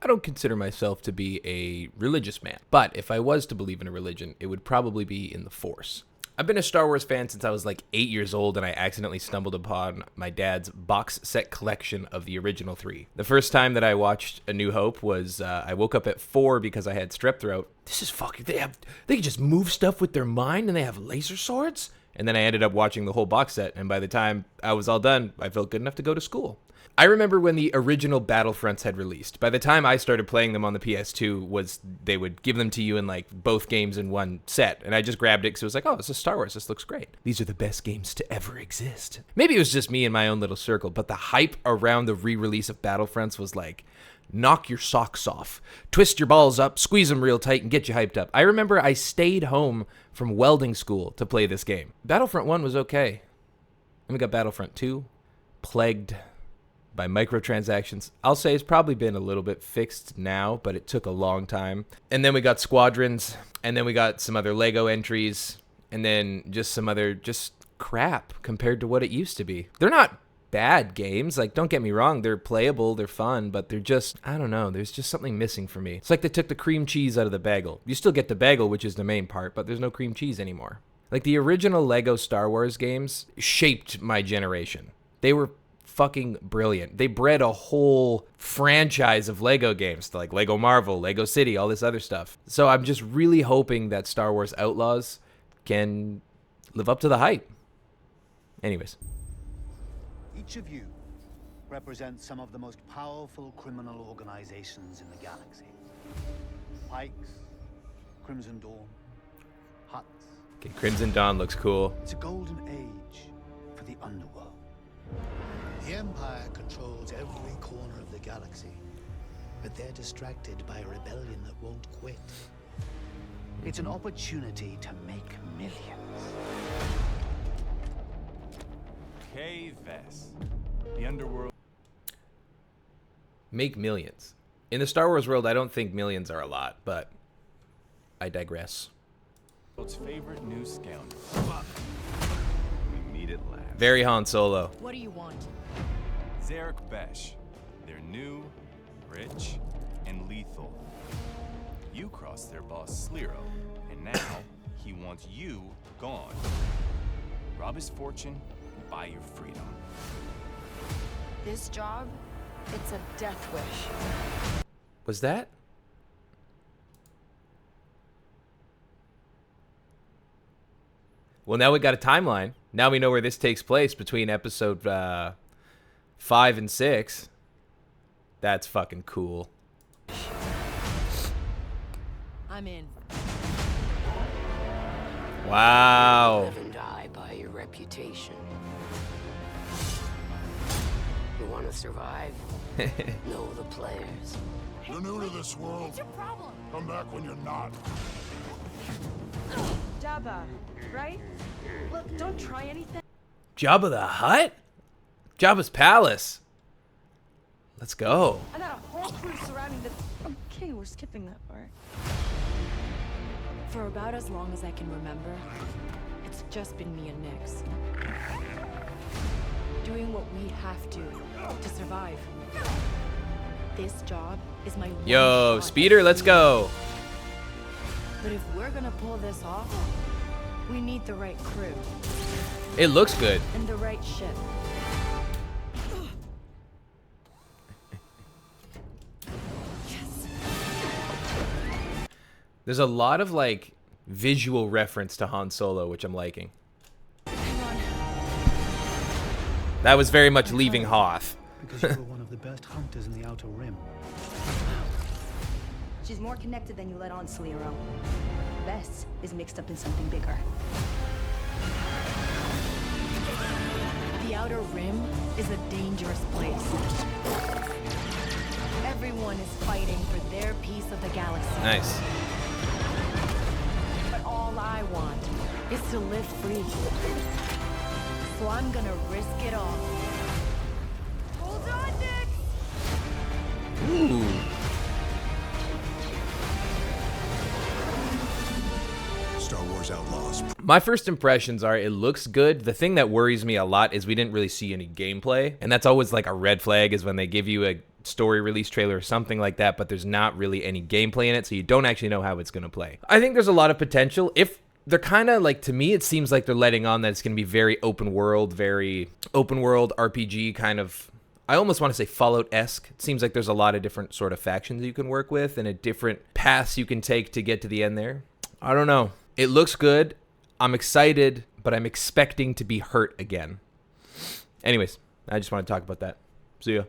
I don't consider myself to be a religious man, but if I was to believe in a religion, it would probably be in the Force. I've been a Star Wars fan since I was like 8 years old, and I accidentally stumbled upon my dad's box set collection of the original 3. The first time that I watched A New Hope was I woke up at 4 because I had strep throat. This is fucking, they can just move stuff with their mind, and they have laser swords? And then I ended up watching the whole box set, and by the time I was all done, I felt good enough to go to school. I remember when the original Battlefronts had released. By the time I started playing them on the PS2, they would give them to you in like both games in one set. And I just grabbed it because it was like, oh, this is Star Wars. This looks great. These are the best games to ever exist. Maybe it was just me in my own little circle, but the hype around the re-release of Battlefronts was like, knock your socks off, twist your balls up, squeeze them real tight, and get you hyped up. I remember I stayed home from welding school to play this game. Battlefront 1 was okay. Then we got Battlefront 2, plagued by microtransactions. I'll say it's probably been a little bit fixed now, but it took a long time. And then we got Squadrons, and then we got some other Lego entries, and then just some other just crap compared to what it used to be. They're not bad games, like, don't get me wrong, they're playable, they're fun, but they're just, I don't know, there's just something missing for me. It's like they took the cream cheese out of the bagel. You still get the bagel, which is the main part, but there's no cream cheese anymore. Like, the original Lego Star Wars games shaped my generation. They were fucking brilliant. They bred a whole franchise of Lego games, like Lego Marvel, Lego City, all this other stuff. So I'm just really hoping that Star Wars Outlaws can live up to the hype. Anyways. Each of you represents some of the most powerful criminal organizations in the galaxy. Pikes, Crimson Dawn, Hutts. Okay, Crimson Dawn looks cool. It's a golden age for the underworld. The Empire controls every corner of the galaxy, but they're distracted by a rebellion that won't quit. It's an opportunity to make millions. Okay, Vess. The underworld. Make millions. In the Star Wars world, I don't think millions are a lot, but I digress. World's favorite new scoundrel. We meet at last. Very Han Solo. What do you want? Zarek Besh. They're new, rich, and lethal. You crossed their boss Slero, and now he wants you gone. Rob his fortune, buy your freedom. This job, it's a death wish. Was that? Well, now we got a timeline. Now we know where this takes place between episode 5 and 6. That's fucking cool. I'm in. Wow. Live and die by your reputation. You want to survive? Know the players. You're new to this world. What's your problem? Come back when you're not. Jabba, right? Look, don't try anything. Jabba the Hutt? Jabba's palace. Let's go. I got a whole crew surrounding the... Okay, we're skipping that part. For about as long as I can remember, it's just been me and Nix. Doing what we have to survive. This job is my one Yo, shot. Speeder, let's go. But if we're gonna pull this off, we need the right crew It looks good. and the right ship. There's a lot of like visual reference to Han Solo, which I'm liking. Hang on. That was very much leaving Hoth. Because you were one of the best hunters in the Outer Rim. She's more connected than you let on, Slero. Bess is mixed up in something bigger. The Outer Rim is a dangerous place. Everyone is fighting for their piece of the galaxy. Nice. But all I want is to live free. So I'm gonna risk it all. Hold on, Nick! Ooh. Star Wars Outlaws. My first impressions are it looks good. The thing that worries me a lot is we didn't really see any gameplay. And that's always like a red flag, is when they give you a story release trailer or something like that, but there's not really any gameplay in it, so you don't actually know how it's going to play. I think there's a lot of potential. If they're kind of like, to me, it seems like they're letting on that it's going to be very open world RPG kind of, I almost want to say Fallout-esque. It seems like there's a lot of different sort of factions you can work with and a different paths you can take to get to the end there. I don't know. It looks good. I'm excited, but I'm expecting to be hurt again. Anyways, I just want to talk about that. See ya.